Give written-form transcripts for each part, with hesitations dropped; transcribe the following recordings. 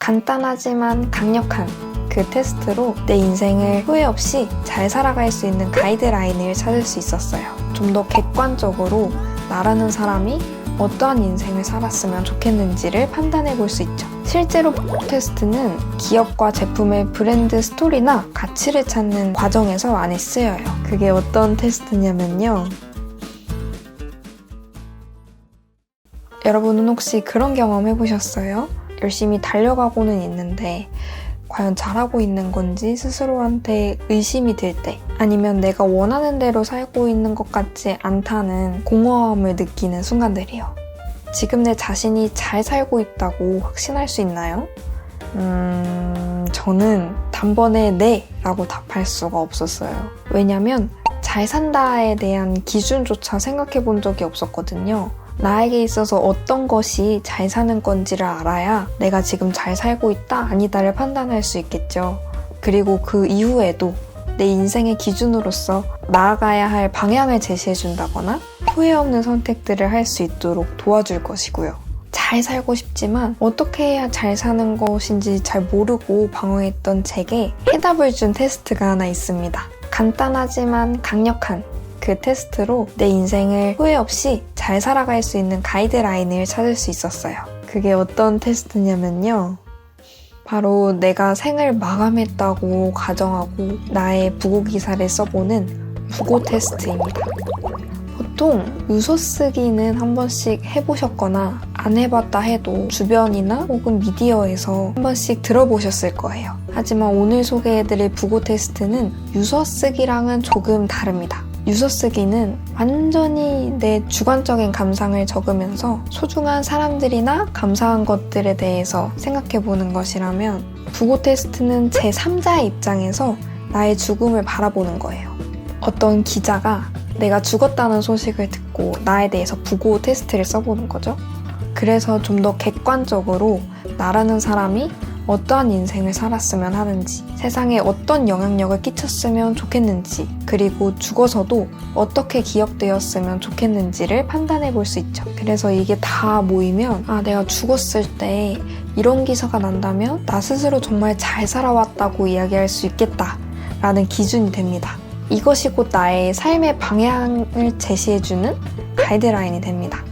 간단하지만 강력한 그 테스트로 내 인생을 후회 없이 잘 살아갈 수 있는 가이드라인을 찾을 수 있었어요. 좀 더 객관적으로 나라는 사람이 어떠한 인생을 살았으면 좋겠는지를 판단해 볼 수 있죠. 실제로 푸고 테스트는 기업과 제품의 브랜드 스토리나 가치를 찾는 과정에서 많이 쓰여요. 그게 어떤 테스트냐면요. 여러분은 혹시 그런 경험 해보셨어요? 열심히 달려가고는 있는데 과연 잘하고 있는 건지 스스로한테 의심이 들 때, 아니면 내가 원하는 대로 살고 있는 것 같지 않다는 공허함을 느끼는 순간들이요. 지금 내 자신이 잘 살고 있다고 확신할 수 있나요? 저는 단번에 네! 라고 답할 수가 없었어요. 왜냐면 잘 산다에 대한 기준조차 생각해 본 적이 없었거든요. 나에게 있어서 어떤 것이 잘 사는 건지를 알아야 내가 지금 잘 살고 있다, 아니다를 판단할 수 있겠죠. 그리고 그 이후에도 내 인생의 기준으로서 나아가야 할 방향을 제시해준다거나 후회 없는 선택들을 할 수 있도록 도와줄 것이고요. 잘 살고 싶지만 어떻게 해야 잘 사는 것인지 잘 모르고 방황했던 제게 해답을 준 테스트가 하나 있습니다. 간단하지만 강력한 그 테스트로 내 인생을 후회 없이 잘 살아갈 수 있는 가이드라인을 찾을 수 있었어요. 그게 어떤 테스트냐면요. 바로 내가 생을 마감했다고 가정하고 나의 부고기사를 써보는 부고 테스트입니다. 보통 유서 쓰기는 한 번씩 해보셨거나 안 해봤다 해도 주변이나 혹은 미디어에서 한 번씩 들어보셨을 거예요. 하지만 오늘 소개해드릴 부고 테스트는 유서 쓰기랑은 조금 다릅니다. 유서 쓰기는 완전히 내 주관적인 감상을 적으면서 소중한 사람들이나 감사한 것들에 대해서 생각해보는 것이라면, 부고 테스트는 제3자의 입장에서 나의 죽음을 바라보는 거예요. 어떤 기자가 내가 죽었다는 소식을 듣고 나에 대해서 부고 테스트를 써보는 거죠. 그래서 좀 더 객관적으로 나라는 사람이 어떠한 인생을 살았으면 하는지, 세상에 어떤 영향력을 끼쳤으면 좋겠는지, 그리고 죽어서도 어떻게 기억되었으면 좋겠는지를 판단해 볼 수 있죠. 그래서 이게 다 모이면 내가 죽었을 때 이런 기사가 난다면 나 스스로 정말 잘 살아왔다고 이야기할 수 있겠다라는 기준이 됩니다. 이것이 곧 나의 삶의 방향을 제시해주는 가이드라인이 됩니다.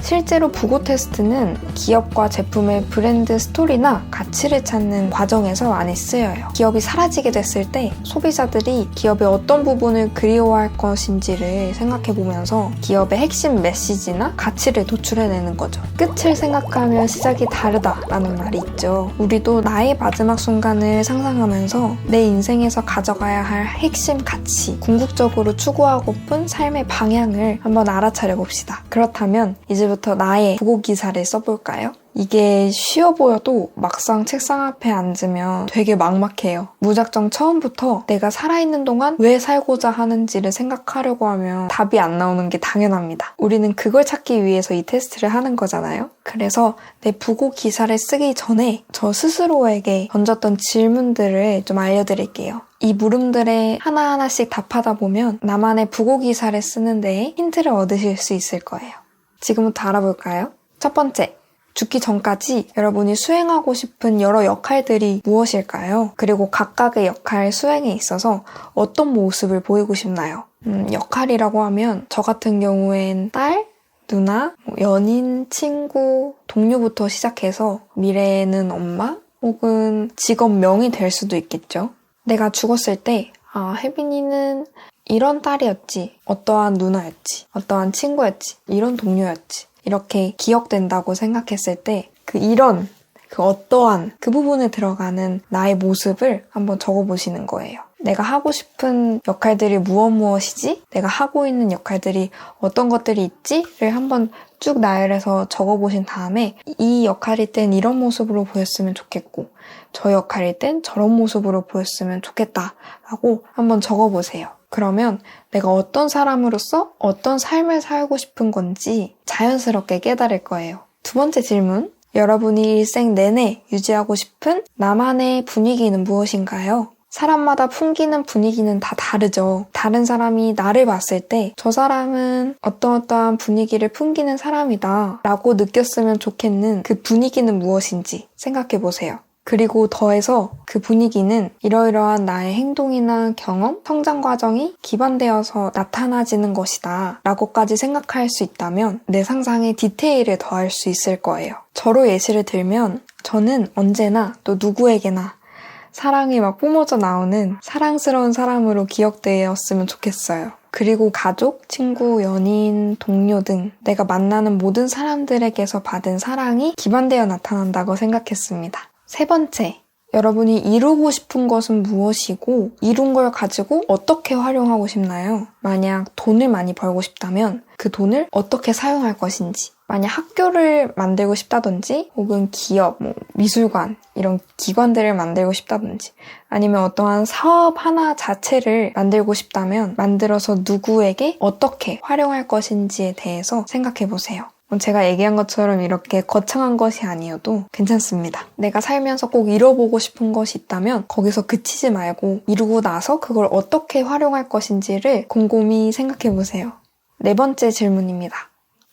실제로 부고 테스트는 기업과 제품의 브랜드 스토리나 가치를 찾는 과정에서 많이 쓰여요. 기업이 사라지게 됐을 때 소비자들이 기업의 어떤 부분을 그리워할 것인지를 생각해보면서 기업의 핵심 메시지나 가치를 도출해내는 거죠. 끝을 생각하면 시작이 다르다라는 말이 있죠. 우리도 나의 마지막 순간을 상상하면서 내 인생에서 가져가야 할 핵심 가치, 궁극적으로 추구하고픈 삶의 방향을 한번 알아차려 봅시다. 그렇다면 이제부터 나의 부고 기사를 써볼까요? 이게 쉬워 보여도 막상 책상 앞에 앉으면 되게 막막해요. 무작정 처음부터 내가 살아있는 동안 왜 살고자 하는지를 생각하려고 하면 답이 안 나오는 게 당연합니다. 우리는 그걸 찾기 위해서 이 테스트를 하는 거잖아요. 그래서 내 부고 기사를 쓰기 전에 저 스스로에게 던졌던 질문들을 좀 알려드릴게요. 이 물음들에 하나하나씩 답하다 보면 나만의 부고 기사를 쓰는 데에 힌트를 얻으실 수 있을 거예요. 지금부터 알아볼까요? 첫 번째, 죽기 전까지 여러분이 수행하고 싶은 여러 역할들이 무엇일까요? 그리고 각각의 역할 수행에 있어서 어떤 모습을 보이고 싶나요? 역할이라고 하면 저 같은 경우엔 딸, 누나, 연인, 친구, 동료부터 시작해서 미래에는 엄마 혹은 직업명이 될 수도 있겠죠. 내가 죽었을 때 혜빈이는 이런 딸이었지, 어떠한 누나였지, 어떠한 친구였지, 이런 동료였지, 이렇게 기억된다고 생각했을 때 그 어떠한 그 부분에 들어가는 나의 모습을 한번 적어보시는 거예요. 내가 하고 싶은 역할들이 무엇이지? 내가 하고 있는 역할들이 어떤 것들이 있지?를 한번 쭉 나열해서 적어보신 다음에 이 역할일 땐 이런 모습으로 보였으면 좋겠고 저 역할일 땐 저런 모습으로 보였으면 좋겠다라고 한번 적어보세요. 그러면 내가 어떤 사람으로서 어떤 삶을 살고 싶은 건지 자연스럽게 깨달을 거예요. 두 번째 질문, 여러분이 일생 내내 유지하고 싶은 나만의 분위기는 무엇인가요? 사람마다 풍기는 분위기는 다 다르죠. 다른 사람이 나를 봤을 때 저 사람은 어떠한 분위기를 풍기는 사람이다 라고 느꼈으면 좋겠는 그 분위기는 무엇인지 생각해보세요. 그리고 더해서 그 분위기는 이러이러한 나의 행동이나 경험, 성장 과정이 기반되어서 나타나지는 것이다 라고까지 생각할 수 있다면 내 상상에 디테일을 더할 수 있을 거예요. 저로 예시를 들면 저는 언제나 또 누구에게나 사랑이 막 뿜어져 나오는 사랑스러운 사람으로 기억되었으면 좋겠어요. 그리고 가족, 친구, 연인, 동료 등 내가 만나는 모든 사람들에게서 받은 사랑이 기반되어 나타난다고 생각했습니다. 세 번째, 여러분이 이루고 싶은 것은 무엇이고 이룬 걸 가지고 어떻게 활용하고 싶나요? 만약 돈을 많이 벌고 싶다면 그 돈을 어떻게 사용할 것인지, 만약 학교를 만들고 싶다든지 혹은 기업, 미술관 이런 기관들을 만들고 싶다든지 아니면 어떠한 사업 하나 자체를 만들고 싶다면 만들어서 누구에게 어떻게 활용할 것인지에 대해서 생각해보세요. 제가 얘기한 것처럼 이렇게 거창한 것이 아니어도 괜찮습니다. 내가 살면서 꼭 이뤄보고 싶은 것이 있다면 거기서 그치지 말고 이루고 나서 그걸 어떻게 활용할 것인지를 곰곰이 생각해보세요. 네 번째 질문입니다.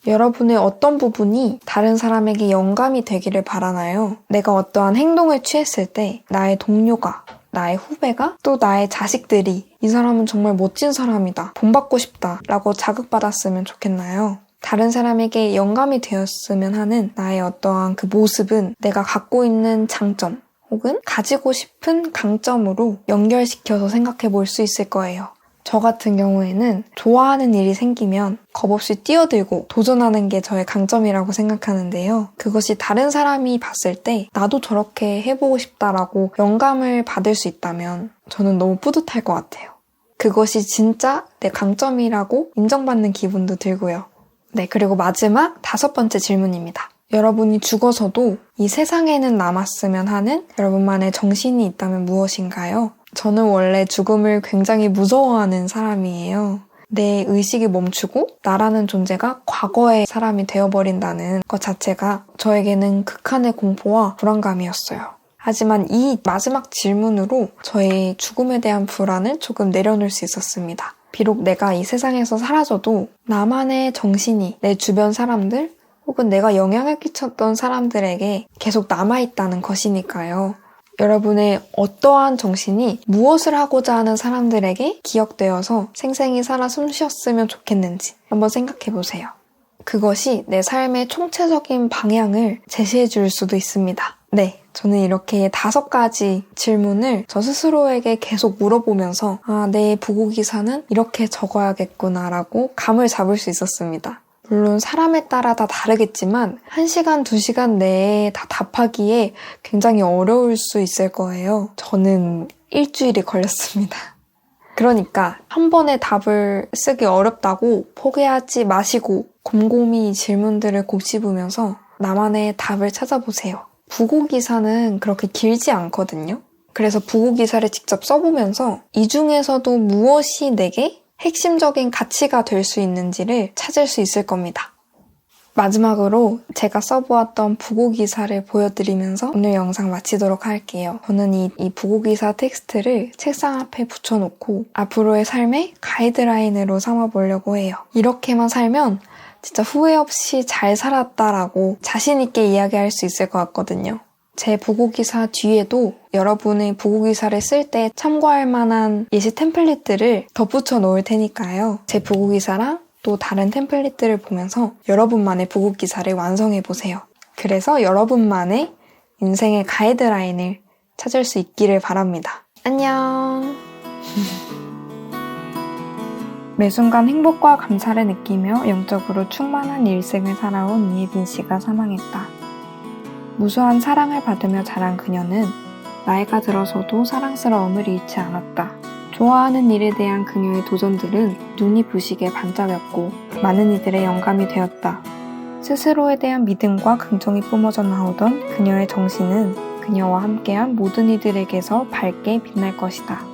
여러분의 어떤 부분이 다른 사람에게 영감이 되기를 바라나요? 내가 어떠한 행동을 취했을 때 나의 동료가, 나의 후배가, 또 나의 자식들이 이 사람은 정말 멋진 사람이다, 본받고 싶다 라고 자극받았으면 좋겠나요? 다른 사람에게 영감이 되었으면 하는 나의 어떠한 그 모습은 내가 갖고 있는 장점 혹은 가지고 싶은 강점으로 연결시켜서 생각해 볼 수 있을 거예요. 저 같은 경우에는 좋아하는 일이 생기면 겁없이 뛰어들고 도전하는 게 저의 강점이라고 생각하는데요. 그것이 다른 사람이 봤을 때 나도 저렇게 해보고 싶다라고 영감을 받을 수 있다면 저는 너무 뿌듯할 것 같아요. 그것이 진짜 내 강점이라고 인정받는 기분도 들고요. 네, 그리고 마지막 5번째 질문입니다. 여러분이 죽어서도 이 세상에는 남았으면 하는 여러분만의 정신이 있다면 무엇인가요? 저는 원래 죽음을 굉장히 무서워하는 사람이에요. 내 의식이 멈추고 나라는 존재가 과거의 사람이 되어버린다는 것 자체가 저에게는 극한의 공포와 불안감이었어요. 하지만 이 마지막 질문으로 저의 죽음에 대한 불안을 조금 내려놓을 수 있었습니다. 비록 내가 이 세상에서 사라져도 나만의 정신이 내 주변 사람들 혹은 내가 영향을 끼쳤던 사람들에게 계속 남아있다는 것이니까요. 여러분의 어떠한 정신이 무엇을 하고자 하는 사람들에게 기억되어서 생생히 살아 숨쉬었으면 좋겠는지 한번 생각해보세요. 그것이 내 삶의 총체적인 방향을 제시해줄 수도 있습니다. 네, 저는 이렇게 5가지 질문을 저 스스로에게 계속 물어보면서 내 부고기사는 이렇게 적어야겠구나라고 감을 잡을 수 있었습니다. 물론 사람에 따라 다 다르겠지만 1시간, 2시간 내에 다 답하기에 굉장히 어려울 수 있을 거예요. 저는 일주일이 걸렸습니다. 그러니까 한 번에 답을 쓰기 어렵다고 포기하지 마시고 곰곰이 질문들을 곱씹으면서 나만의 답을 찾아보세요. 부고기사는 그렇게 길지 않거든요. 그래서 부고기사를 직접 써보면서 이 중에서도 무엇이 내게 핵심적인 가치가 될 수 있는지를 찾을 수 있을 겁니다. 마지막으로 제가 써보았던 부고기사를 보여드리면서 오늘 영상 마치도록 할게요. 저는 이 부고기사 텍스트를 책상 앞에 붙여놓고 앞으로의 삶의 가이드라인으로 삼아보려고 해요. 이렇게만 살면 진짜 후회 없이 잘 살았다라고 자신있게 이야기할 수 있을 것 같거든요. 제 부고기사 뒤에도 여러분의 부고기사를 쓸 때 참고할 만한 예시 템플릿들을 덧붙여 놓을 테니까요. 제 부고기사랑 또 다른 템플릿들을 보면서 여러분만의 부고기사를 완성해보세요. 그래서 여러분만의 인생의 가이드라인을 찾을 수 있기를 바랍니다. 안녕! 매 순간 행복과 감사를 느끼며 영적으로 충만한 일생을 살아온 이혜빈 씨가 사망했다. 무수한 사랑을 받으며 자란 그녀는 나이가 들어서도 사랑스러움을 잃지 않았다. 좋아하는 일에 대한 그녀의 도전들은 눈이 부시게 반짝였고 많은 이들의 영감이 되었다. 스스로에 대한 믿음과 긍정이 뿜어져 나오던 그녀의 정신은 그녀와 함께한 모든 이들에게서 밝게 빛날 것이다.